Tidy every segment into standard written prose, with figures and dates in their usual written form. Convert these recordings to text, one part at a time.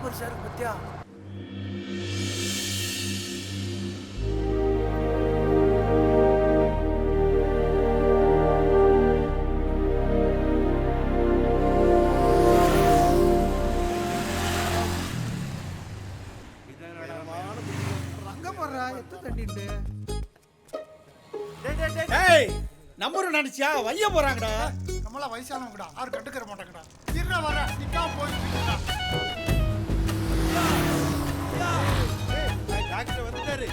பெருசா இருக்கு பத்தியா? நம்பர் நினைச்சியா வைய போறாங்கடா. நம்மளா வயசானவங்கடா, யாரும் கண்டுக்கிற மாட்டாங்கடா. இருடா வர நிக்காம போயிடுச்சுடா. டாக்டர் வந்துட்டாரு.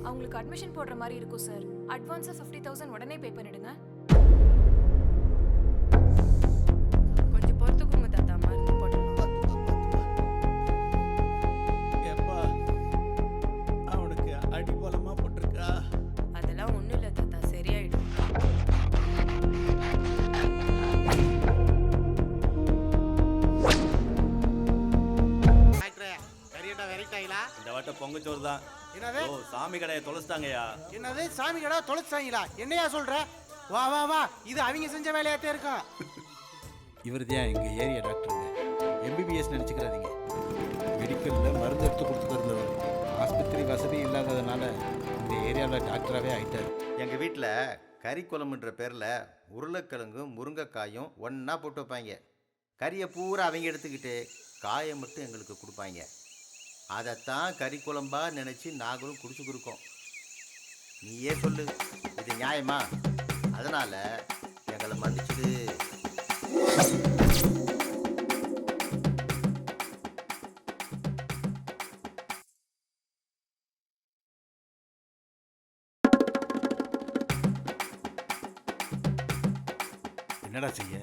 அவங்களுக்கு அட்மிஷன் போடுற மாதிரி இருக்கும் சார். அட்வான்ஸ் 50,000 உடனே பே பண்ணிடுங்க. கொஞ்சம் பொறுத்துக்குங்க தாத்தா, மருந்து போடலாம். ஏப்பா அவனுக்கு அடி போலமா போட்டிருக்கா? அதெல்லாம் ஒண்ணும் இல்ல தாத்தா, சரியாயிடும். இந்த வாட்ட பொங்கச்சோறு தான். என்னது? ஓ சாமி கடையை தொலைச்சிட்டாங்கயா. என்னது சாமி கடை தொலைச்சிட்டாங்களா? என்னையா சொல்ற? வா வா வா, இது அவங்க செஞ்ச வேலையாத்தே இருக்கும். இவர் தான் எங்கள் ஏரியா டாக்டருங்க. எம்பிபிஎஸ் நினச்சிக்கிறாதீங்க. மெடிக்கலில் மருந்து எடுத்து கொடுத்துட்டு இருந்தவர். ஆஸ்பத்திரி வசதி இல்லாததுனால இந்த ஏரியாவில் டாக்டராகவே ஆகிட்டார். எங்கள் வீட்டில் கறி குழம்புன்ற பேரில் உருளைக்கிழங்கும் முருங்கைக்காயும் ஒன்றா போட்டு வைப்பாங்க. கறியை பூரா அவங்க எடுத்துக்கிட்டு காயை மட்டும் எங்களுக்கு கொடுப்பாங்க. அதைத்தான் கறி குழம்பா நினச்சி நாங்களும் குடிச்சுக்கிருக்கோம். நீயே சொல்லு, இது நியாயமா? அதனால் எங்களை மன்னிச்சுடு. என்னடா செய்ய,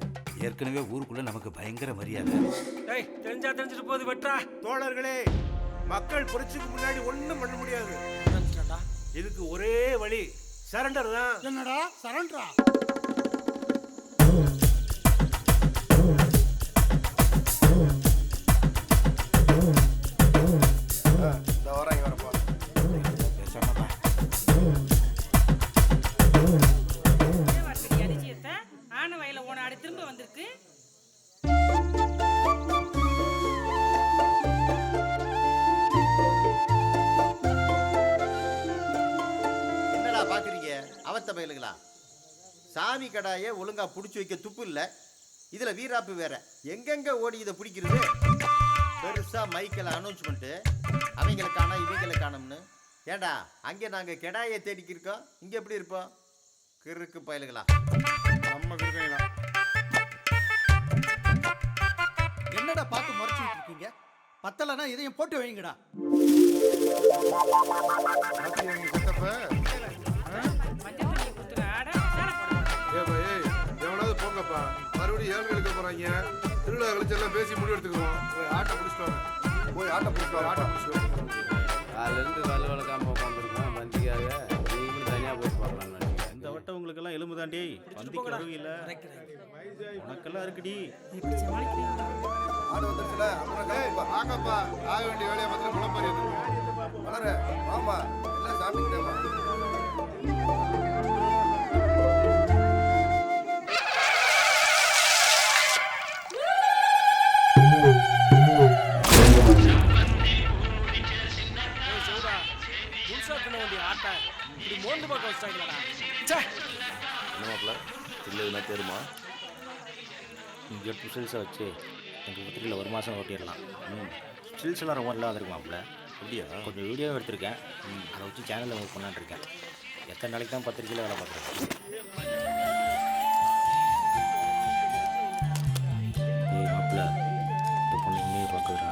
ஏற்கனவே ஊருக்குள்ளே நமக்கு பயங்கர மரியாதை. தெரிஞ்சா தெரிஞ்சிட்டு போகுது வெட்டா. தோழர்களே, மக்கள் புரட்சிக்கு முன்னாடி ஒண்ணும் பண்ண முடியாது. இதுக்கு ஒரே வழி சரண்டர் தான். என்னடா சரண்டரா? இந்த வாரம் வரப்பா. ஆன வயல ஓன ஆடு திரும்ப வந்திருக்கு. என்னடா பார்க்குறீங்க அவத்த பயலுங்களா? சாமி கடாயை ஒழுங்கா பிடிச்சி வைக்க துப்பு இல்லை, இதில் வீராப்பு வேற. எங்கெங்க ஓடி இதை பிடிக்கிறது? பெருசா மைக்கில் அனௌன்ஸ்மெண்ட்டு, அவங்களுக்கான இவங்களுக்கானம்னு. ஏண்டா அங்கே நாங்கள் கெடாயை தேடிக்கிருக்கோம், இங்கே எப்படி இருப்போம்? கிறுக்கு பயலுங்களா, நம்ம கிருக்கைங்களா? என்னடா பார்த்து முறைச்சிட்டு இருக்கீங்க? பத்தலனா இதையும் போட்டு வைங்கடா. எவனாவது போங்கப்பா, மறுபடியும் ஏழு எடுக்க போறாங்க. திருவிழா கழிச்செல்லாம் பேசி முடிவு எடுத்துக்குவோம். போய் ஆட்டை பிடிச்சிட்டு வாங்க. போய் ஆட்டை பிடிச்சிட்டு வாங்க. ஆட்டை பிடிச்சிட்டு காலிலிருந்து கல் வளர்க்காம உட்காந்துருக்கோம். வந்திக்காக நீங்களும் தனியாக போய் பார்க்கலாம். இந்த வட்டம் உங்களுக்கு எல்லாம் எலும்பு தாண்டி வந்திக்கு அருவி இல்லை, உனக்கெல்லாம் இருக்குடி. ஆடு வந்துருச்சுல, அப்புறம் வாங்கப்பா. ஆக வேண்டிய வேலையை பார்த்துட்டு குழம்பு வளர ஆமா எல்லாம் சாப்பிட்டுட்டேமா. என்னமாப்ல இல்லைன்னா தெரியுமா? இங்கே ஸ்டில்ஸை வச்சு எங்கள் பத்திரிக்கையில் ஒரு மாதம் ஓட்டிடலாம். ஸ்டில்ஸ்லாம் ரொம்ப நல்லா வந்திருக்கு மாப்பிள்ள. அப்படியா? கொஞ்சம் வீடியோ எடுத்திருக்கேன், அதை வச்சு சேனலில் ஒர்க் பண்ணலான்னு இருக்கேன். எத்தனை நாளைக்கு தான் பத்திரிக்கையில் வேலை பார்க்குறேன். ஏய் மாப்பிள்ள, இந்த பொண்ணு இன்னும் பார்க்குறா.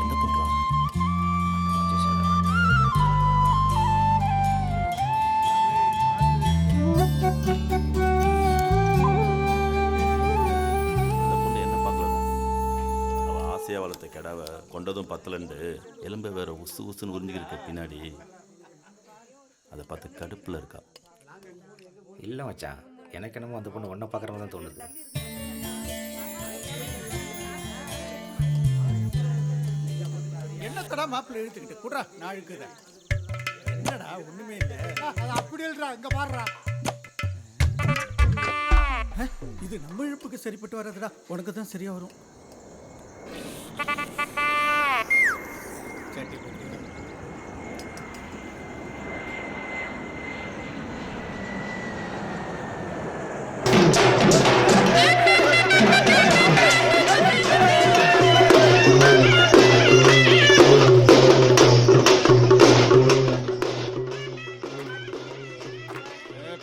என்ன பண்ணுறான்? கொஞ்சம் சார் அந்த பொண்ணு என்ன பார்க்கலடா. அவள் ஆசையாக வளர்த்த கிடாவை கொண்டதும் பத்தலண்டு எலும்பை வேற உசு உசுன்னு உறிஞ்சிக்கிருக்க பின்னாடி அதை பார்த்து கடுப்பில் இருக்கா. இல்லை மச்சான், எனக்கு என்னமோ அந்த பொண்ணு ஒன்றை பார்க்குற மாதிரி தான் தோணுது. என்னத்தடா மாப்பிள்ளை இழுத்துக்கிட்டு குடுறா நான் இழுக்குறேன். என்னடா ஒண்ணுமே இல்லை. அது அப்படி எழுறா, இங்க பாடுறா. இது நம்ம இழுப்புக்கு சரிப்பட்டு வர்றதுடா, உனக்கு தான் சரியா வரும்.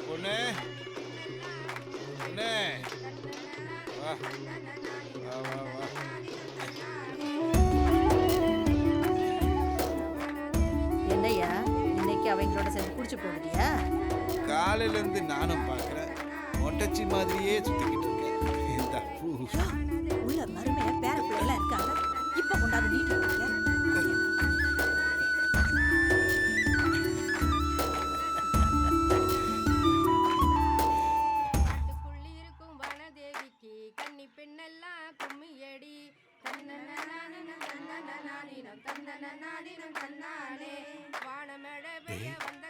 பொண்ணு பொண்ணு வா வா வா வா. என்னையா இன்னைக்கு அவங்களோட சேர்ந்து குடிச்சு போடுறியா? காலையிலேருந்து நானும் பார்க்குறேன், மொட்டச்சி மாதிரியே சுற்றிக்கிட்டு இருக்கேன். இந்த பூ உள்ள மருமையா பேர பிள்ளைலாம் இருக்காங்க, இப்ப கொண்டாந்து நீட்டு வைக்க.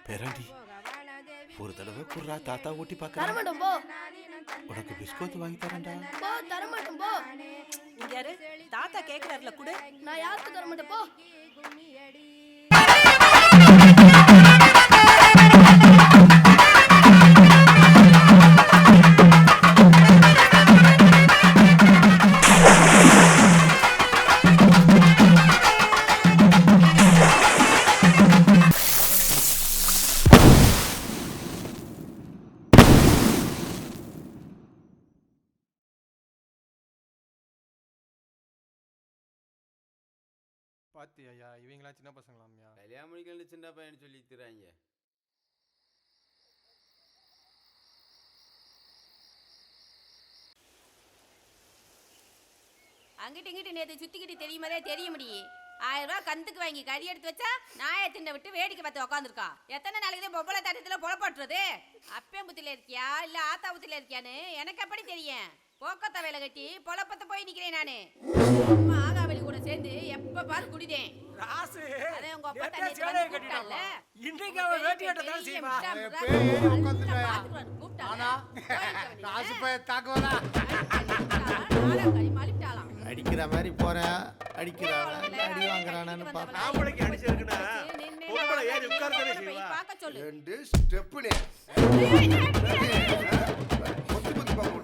பேராண்டி ஒரு தடவை குர்ரா தாத்தா ஓட்டி பார்க்கறேன். உனக்கு பிஸ்கோத்து வாங்கி தரேன்டா. இங்க யாரு தாத்தா கேக்குறாருல குடு. நான் யாருக்கு தர மாட்டேன் போ. பாத்தியா இவங்களாம் சின்ன பசங்களாம்யா. கல்யாணம் முடிக்கலன்னு சின்ன பையன் சொல்லி தராங்க. அங்கிட்டு இங்கிட்டு நேற்று சுத்திக்கிட்டு தெரியுமதே தெரிய முடியும். 1000 ரூபா கந்துக்கு வாங்கி கறி எடுத்து வச்சா நாயை தின்ன விட்டு வேடிக்கை பார்த்து உட்காந்துருக்கா. எத்தனை நாளைக்கு தான் பொம்பளை தட்டத்தில் புலப்பட்டுறது? அப்பே புத்தில இருக்கியா இல்ல ஆத்தா புத்தில இருக்கியான்னு எனக்கு எப்படி தெரியும்? போக்கத்த வேலை கட்டி பொழப்பத்த போய் நிக்கிறேன் நானு. ஆகாவலி கூட சேர்ந்து எப்ப பாரு குடிதேன். ராசு அதே உங்க அப்பா நேத்தே தண்ணி சேலையை கட்டிட்டான்ல. இன்னைக்கு அவன் வேட்டி கட்ட தான் செய்வா. அடிக்கிற மாதிரி போறேன், அடிக்கிறானா அடி வாங்குறானான்னு பாப்பா. ஆம்பளைக்கு அடிச்சிருக்குன்னா பொம்பளை ஏறி உட்கார்ந்தே செய்வா. பார்க்க சொல்லு. ரெண்டு ஸ்டெப்புனே பொத்தி பொத்தி பாப்போம்.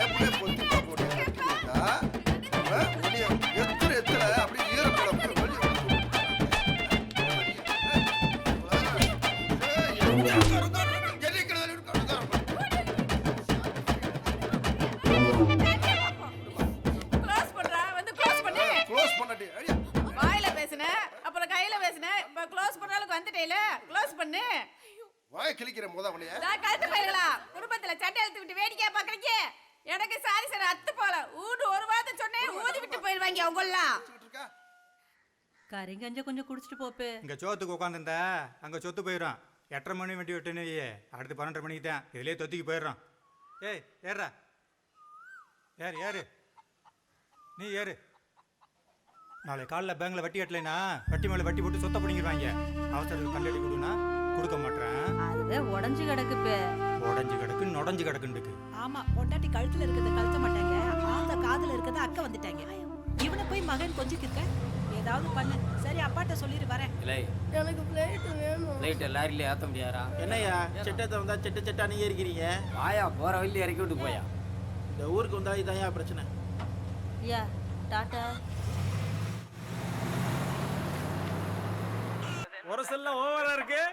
எப்படி பொத்தி பாப்போம்? எத்தனை எத்தனை அப்படி ஈரப்படம் க்ளோஸ் பண்றா, வந்து க்ளோஸ் பண்ணு. க்ளோஸ் பண்ணி வாயில பேசுன, அப்புறம் கையில பேசுன, இப்ப க்ளோஸ் பண்ற அளவுக்கு வந்துட்டேல, க்ளோஸ் பண்ணு. வாய கிழிக்கிற மொத அவனைய. நான் கழுத்து போயிடலா. குடும்பத்துல சண்டை எடுத்து விட்டு வேடிக்கை பாக்குறீங்க. எனக்கு சாரி சார் அத்து போல ஊடு ஒரு வார்த்தை சொன்னேன் ஊதி விட்டு போயிடுவாங்க அவங்க எல்லாம். கறிங்கஞ்ச கொஞ்சம் குடிச்சிட்டு போப்பு. இங்க சோத்துக்கு உட்காந்துருந்தா அங்க சொத்து போயிடும். 8:30 மணி வெட்டி விட்டுன்னு அடுத்து 12:30 மணிக்கு தான் இதுலயே தொத்திக்கு போயிடுறோம். ஏய் ஏறா, ஏறு ஏறு, நீ ஏறு. நாளை காலைல பேங்க்ல வட்டி கட்டலைனா வட்டி மேல வட்டி போட்டு சொத்தை பிடிங்கிடுவாங்க. அவசரத்துக்கு கண்டடி கொடுனா கொடுக்க மாட்டேன். அதுதான் உடஞ்சு கிடக்குப்பே. உடஞ்சு கிடக்கு நொடஞ்சு கிடக்குண்டுக்கு. ஆமா, பொண்டாட்டி கழுத்துல இருக்கிறத கழுத்த மாட்டாங்க, ஆந்த காதுல இருக்கிறத அக்க வந்துட்டாங்க. இவனை போய் மகன் கொஞ்சிக்கிட்ட ஏதாவது பண்ணு. சரி அப்பாட்ட சொல்லிட்டு வரேன். இல்லை எனக்கு பிளேட் வேணும். ஃப்ளைட்டை லாரியில ஏற்ற முடியாரா? என்னய்யா செட்டத்தை வந்தா செட்டானே ஏறிக்கிறீங்க? வாயா போகிற வழியில் இறக்கி விட்டு போயா. இந்த ஊருக்கு வந்தா இதான் பிரச்சனை. ஐயா டாட்டா. உரசெல்லாம் ஓவரா இருக்கு.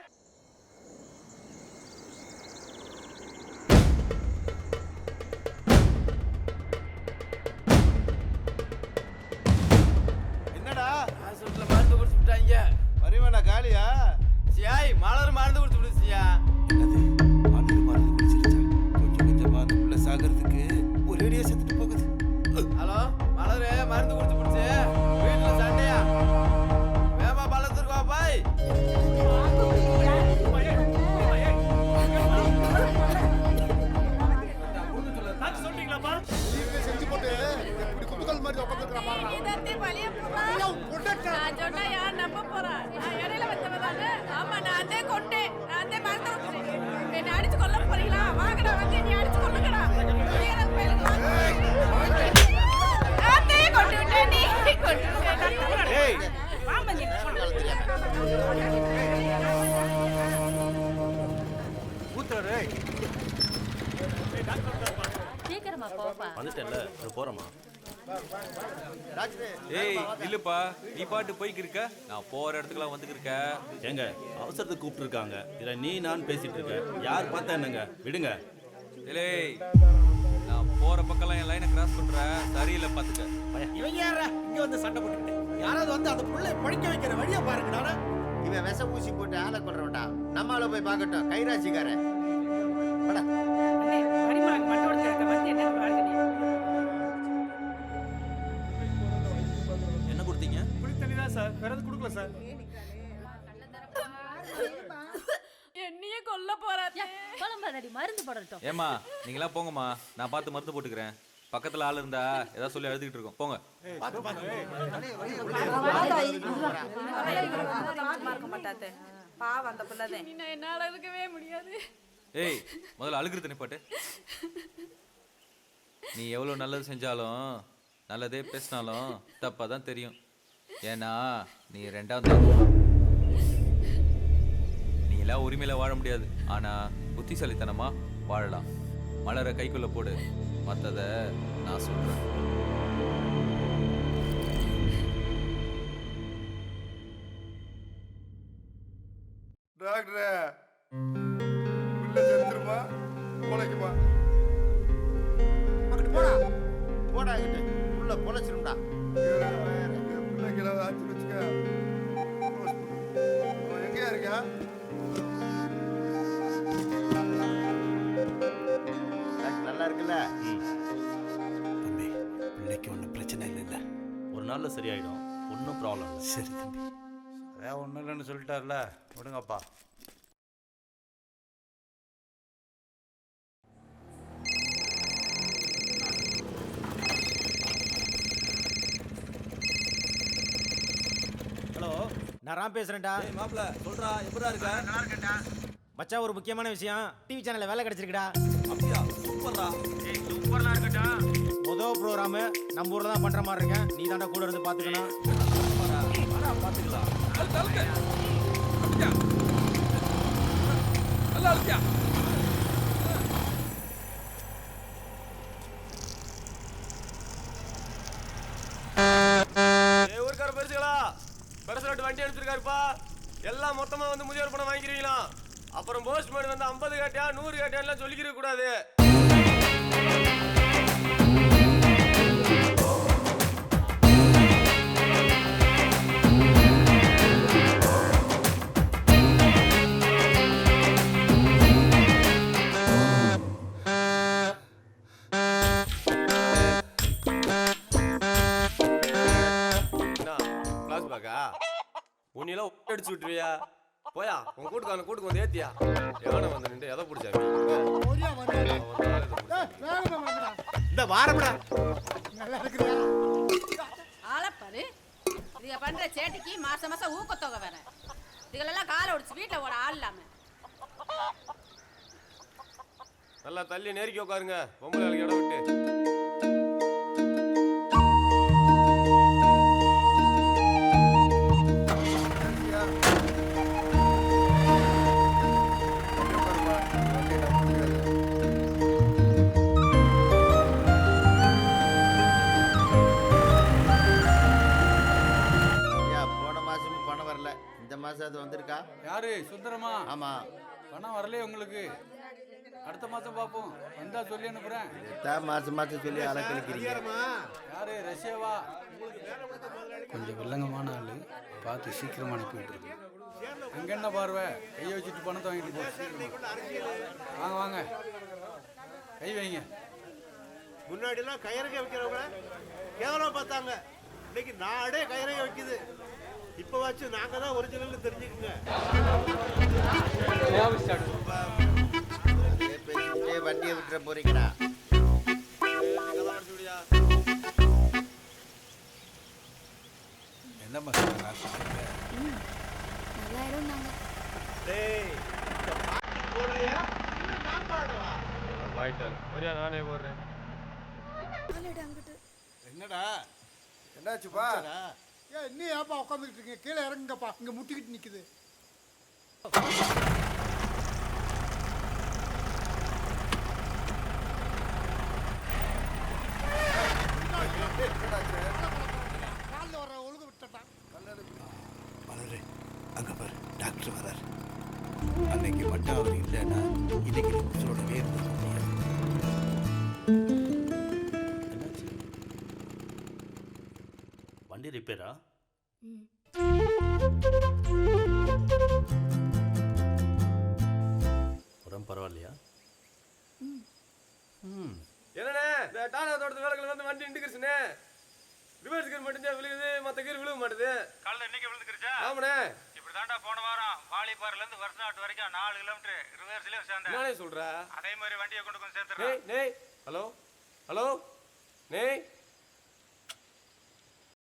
என்னடா ஹாஸ்பிட்டலில் மருந்து கொடுத்துட்டாங்க. வருவேடா காலியா? சியாய் மலர் மருந்து கொடுத்து விடுச்சியா. மருந்து குடிச்சிருச்சா? கொஞ்சம் கொஞ்சமா அந்த புள்ள சாகிறதுக்கு ஒரேடியா செத்துட்டு போகுது. ஹலோ மலர் மருந்து கொடுத்து விடுச்சு. வீட்டில் சண்டையா? வேமா பழத்துருக்கா பாய். சொல்றீங்களாப்பா? செஞ்சு போட்டு இப்படி கும்புகள் மாதிரி உட்காந்துருக்கா பாருங்க. இதத்தே பழிய போறா. நான் சொன்னா யார் நம்ப போறா? நான் இடையில வந்தவதானே. ஆமா நான் அதே கொண்டேன். நான் அதே மறந்து விட்டுறேன். என்ன அடிச்சு கொல்ல போறீங்களா? வாங்கடா வந்து நீ அடிச்சு கொல்லுங்கடா. புரியல பேருக்கு வாங்க. அதே கொண்டு விட்டே நீ கொண்டு விட்டே. ஏய் வாங்க ஊத்துறே. சீக்கிரமா போப்பா. வந்துட்டேன்ல போகிறோமா? டாக்டர் ஏய் இல்லப்பா, நீ பாட்டு போய்க்கு இருக்க, நான் போற இடத்துக்குலாம் வந்துக்கு இருக்க. ஏங்க அவசரத்துக்கு கூப்பிட்டுருக்காங்க, இதில் நீ நான் பேசிட்டு இருக்கேன். யார் பார்த்தா என்னங்க, விடுங்க. ஏய் நான் போற பக்கம்லாம் என் லைனை கிராஸ் பண்ற, சரியில்லை பார்த்துக்க. இவங்க யாரா இங்க வந்து சண்டை போட்டுக்கிட்டு? யாராவது வந்து அந்த புள்ளை படிக்க வைக்கிற வழியை பாருங்கடா. இவன் விஷ ஊசி போட்டு ஆளை கொள்றவன்டா. நம்மளால போய் பார்க்கட்டும் கைராசிக்காரன். வாடா. அடிமாங்க மட்டோட இருக்க வந்து என்ன பாருங்க. என்ன கொடுத்தீங்க? குடி தண்ணி தான் சார், வேற எதுவும் கொடுக்கல சார். என்னையே கொல்ல போறாதே. குழம்பாதடி மருந்து போடட்டும். ஏமா நீங்களாம் போங்கம்மா, நான் பார்த்து மருந்து போட்டுக்கிறேன். பக்கத்துல ஆள் இருந்தா ஏதாவது சொல்லி அழுதுகிட்டு இருக்கோம், போங்க. இருக்க மாட்டாதே. பாவம் அந்த புள்ளதே. நான் என்னால இருக்கவே முடியாது. ஏய் முதல்ல அழுகிறது நிப்பாட்டு. நீ எவ்வளோ நல்லது செஞ்சாலும் நல்லதே பேசினாலும் தப்பாக தான் தெரியும். ஏன்னா நீ ரெண்டாவது நீ எல்லாம் உரிமையில வாழ முடியாது, ஆனா புத்திசாலித்தனமா வாழலாம். மலரை கைக்குள்ள போடு, மற்றத நான் சொல்றேன். டாக்டரே பிள்ளை செத்துருமா பொழைக்குமா? போடா போடா கிட்ட உள்ள பொழைச்சிரும்டா. பிள்ளைக்கு ஏதாவது ஆச்சு வச்சுக்க. அவன் எங்கேயா இருக்கா? நல்லா இருக்குல்ல? தம்பி பிள்ளைக்கு ஒன்றும் பிரச்சனை இல்லைல்ல? ஒரு நாளில் சரியாயிடும், ஒன்றும் ப்ராப்ளம் இல்லை. சரி தம்பி. அதான் ஒன்றும் இல்லைன்னு சொல்லிட்டார்ல, விடுங்கப்பா. ஹலோ நான் ராம் பேசுறேன்டா. மாப்பிள்ள சொல்றா, எப்படா இருக்க? நல்லா இருக்கேன்டா. மச்சான் ஒரு முக்கியமான விஷயம், டிவி சேனல்ல வேலை கிடைச்சிருக்குடா. அப்படியா? சூப்பர்டா. ஏய் சூப்பரா இருக்கடா. முதல் ப்ரோக்ராம் நம்ம ஊர்ல தான் பண்ற மாதிரி இருக்கேன். நீ தாண்டா கூட இருந்து பாத்துக்கணும். பார்த்துக்கலாம். ஊர்க்கார பெருசுகளா, பெருசுலாட்டு வண்டி எடுத்துருக்காருப்பா. எல்லாம் மொத்தமா வந்து முதியோர் பணம் வாங்கிக்கிறீங்களா? அப்புறம் போஸ்ட்மேன் வந்து 50 கேட்டியா 100 கேட்டியா சொல்லிக்கிற கூடாது. உன்னையெல்லாம் அடிச்சு விட்டுருவியா? போயா உன் கூட்டுக்கு வந்து ஏத்தியா? எவனை வந்து நின்று எதை பிடிச்சா? இந்த வாரம்டா. ஆளப்பாரு, இதுக பண்ற சேட்டிக்கு மாசம் மாசம் ஊக்கத்தொகை வேற. இதுகளெல்லாம் காலை ஒடிச்சு வீட்டுல ஓட ஆள் இல்லாம. நல்லா தள்ளி நெருக்கி உட்காருங்க, பொம்பளை ஆளுக்கு இடம் விட்டு. ஏதாவது வந்திருக்கா? யாரு சுந்தரமா? ஆமா. பணம் வரலையே உங்களுக்கு? அடுத்த மாசம் பார்ப்போம். வந்தா சொல்லி அனுப்புறேன். மாசம் மாசம் சொல்லி அலக்கழிக்கிறீங்க. யாரு ரஷ்யாவா? கொஞ்சம் வில்லங்கமான ஆளு, பார்த்து சீக்கிரமா அனுப்பி விட்டுருங்க. அங்க என்ன பார்வை? கையை வச்சுட்டு பணத்தை வாங்கிட்டு போ. வாங்க வாங்க, கை வைங்க. முன்னாடிலாம் கையறக வைக்கிறவங்க கேவலம் பார்த்தாங்க. இன்னைக்கு நாடே கையறக வைக்குது. இப்போ வச்சு நாங்க தான் ஒரிஜினல் தெரிஞ்சுக்குங்க. வண்டியை விட்டுற போறீங்கடா. என்ன மசாலா? நானே போடுறேன். என்னடா என்னாச்சுப்பா? ஏன் இன்னும் ஏப்பா உட்காந்துக்கிட்டு இருக்கீங்க? கீழே இறங்குங்கப்பா, இங்க முட்டிக்கிட்டு நிக்குது. காலில் வர ஒழுங்கு விட்டுட்டான். மலரு, அங்கே பாரு, டாக்டர் வராரு. அன்னைக்கு மட்டும் அவர் இல்லைன்னா இன்னைக்கு உசுரோடவே இருந்திருக்க முடியாது. வண்டி ரிப்பேரா? உடம்பு பரவாயில்லையா? என்னண்ணே இந்த டாடா தோட்டத்து வேலைகள் வந்து வண்டி நின்றுக்கிருச்சுண்ணே. ரிவர்ஸ் கீர் மட்டும்தான் விழுகுது, மற்ற கீர் விழுக மாட்டுது. காலைல இன்னைக்கு விழுந்துருச்சா? ஆமாண்ணே. இப்படி தாண்டா போன வாரம் வாலிபார்லேருந்து வருஷநாட்டு வரைக்கும் 4 கிலோமீட்டர் ரிவர்ஸ்லேயும் சேர்ந்தேன். நானே சொல்கிறேன். அதே மாதிரி வண்டியை கொண்டு கொஞ்சம் சேர்த்துறேன். நே ஹலோ ஹலோ நே